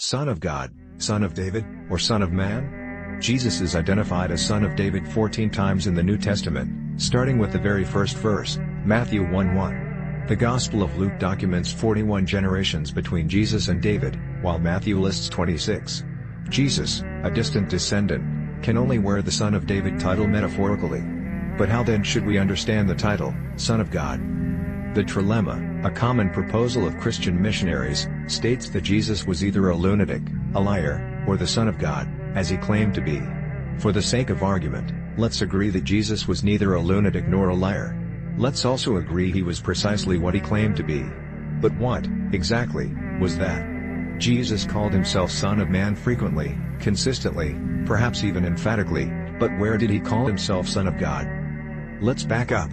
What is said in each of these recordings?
Son of God, Son of David, or Son of Man? Jesus is identified as Son of David 14 times in the New Testament, starting with the very first verse, Matthew 1:1. The Gospel of Luke documents 41 generations between Jesus and David, while Matthew lists 26. Jesus, a distant descendant, can only wear the Son of David title metaphorically. But how then should we understand the title, Son of God? The trilemma, a common proposal of Christian missionaries, states that Jesus was either a lunatic, a liar, or the Son of God, as he claimed to be. For the sake of argument, let's agree that Jesus was neither a lunatic nor a liar. Let's also agree he was precisely what he claimed to be. But what, exactly, was that? Jesus called himself Son of Man frequently, consistently, perhaps even emphatically, but where did he call himself Son of God? Let's back up.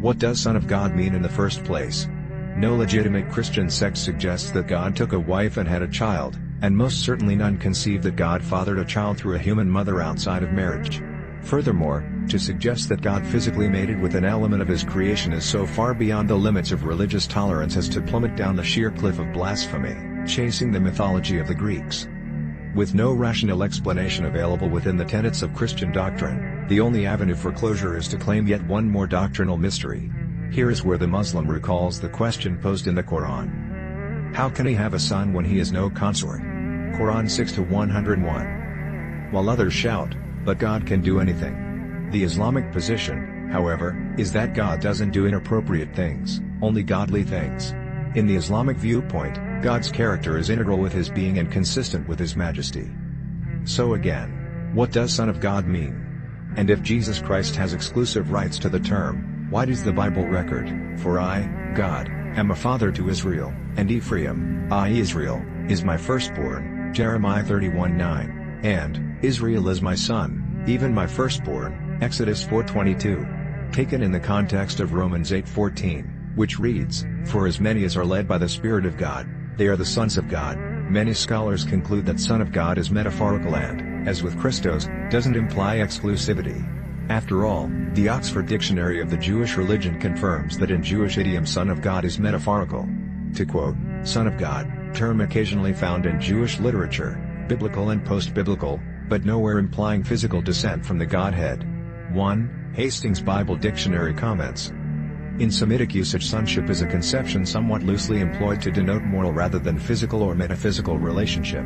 What does Son of God mean in the first place? No legitimate Christian sect suggests that God took a wife and had a child, and most certainly none conceive that God fathered a child through a human mother outside of marriage. Furthermore, to suggest that God physically mated with an element of his creation is so far beyond the limits of religious tolerance as to plummet down the sheer cliff of blasphemy, chasing the mythology of the Greeks. With no rational explanation available within the tenets of Christian doctrine, the only avenue for closure is to claim yet one more doctrinal mystery. Here is where the Muslim recalls the question posed in the Quran. How can he have a son when he has no consort? Quran 6-101. While others shout, but God can do anything. The Islamic position, however, is that God doesn't do inappropriate things, only godly things. In the Islamic viewpoint, God's character is integral with his being and consistent with his majesty. So again, what does Son of God mean? And if Jesus Christ has exclusive rights to the term, why does the Bible record, "For I, God, am a father to Israel, and Ephraim, I Israel, is my firstborn," Jeremiah 31:9, and, "Israel is my son, even my firstborn," Exodus 4:22. Taken in the context of Romans 8:14, which reads, "For as many as are led by the Spirit of God, they are the sons of God," many scholars conclude that Son of God is metaphorical and, as with Christos, doesn't imply exclusivity. After all, the Oxford Dictionary of the Jewish Religion confirms that in Jewish idiom Son of God is metaphorical. To quote, Son of God, term occasionally found in Jewish literature, biblical and post-biblical, but nowhere implying physical descent from the Godhead. 1. Hastings Bible Dictionary comments. In Semitic usage, sonship is a conception somewhat loosely employed to denote moral rather than physical or metaphysical relationship.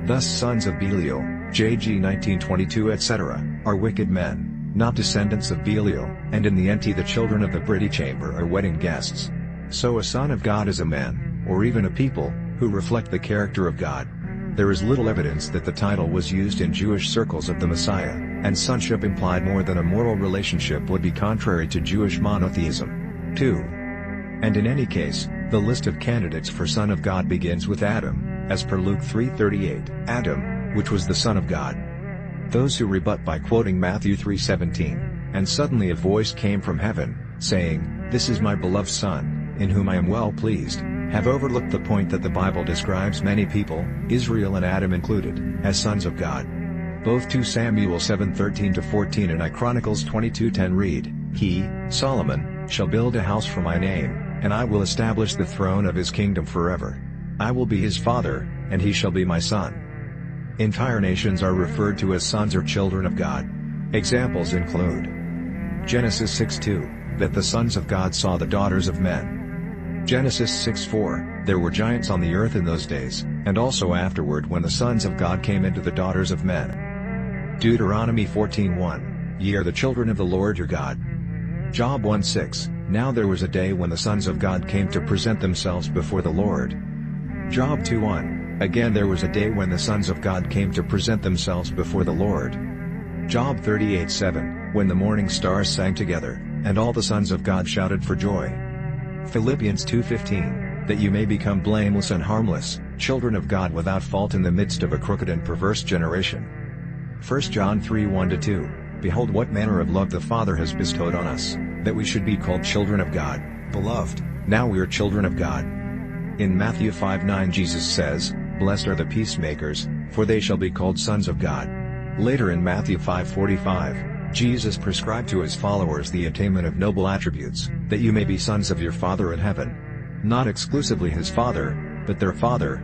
Thus sons of Belial, JG 1922 etc., are wicked men, not descendants of Belial, and in the NT the children of the Brity Chamber are wedding guests. So a son of God is a man, or even a people, who reflect the character of God. There is little evidence that the title was used in Jewish circles of the Messiah, and sonship implied more than a moral relationship would be contrary to Jewish monotheism. 2. And in any case, the list of candidates for Son of God begins with Adam, as per Luke 3:38, Adam, which was the Son of God. Those who rebut by quoting Matthew 3:17, "And suddenly a voice came from heaven, saying, 'This is my beloved Son, in whom I am well pleased,' have overlooked the point that the Bible describes many people, Israel and Adam included, as sons of God. Both 2 Samuel 7:13-14 and I Chronicles 22:10 read, "He, Solomon, shall build a house for my name, and I will establish the throne of his kingdom forever. I will be his father, and he shall be my son." Entire nations are referred to as sons or children of God. Examples include Genesis 6:2, that the sons of God saw the daughters of men. Genesis 6:4, there were giants on the earth in those days, and also afterward when the sons of God came into the daughters of men. Deuteronomy 14:1, ye are the children of the Lord your God. Job 1:6, now there was a day when the sons of God came to present themselves before the Lord. Job 2:1, again there was a day when the sons of God came to present themselves before the Lord. Job 38:7, when the morning stars sang together, and all the sons of God shouted for joy. Philippians 2:15, that you may become blameless and harmless, children of God without fault in the midst of a crooked and perverse generation. 1 John 3:1-2, behold what manner of love the Father has bestowed on us, that we should be called children of God. Beloved, now we are children of God. In Matthew 5:9 Jesus says, blessed are the peacemakers, for they shall be called sons of God. Later in Matthew 5:45, Jesus prescribed to his followers the attainment of noble attributes, that you may be sons of your Father in heaven. Not exclusively his Father, but their Father,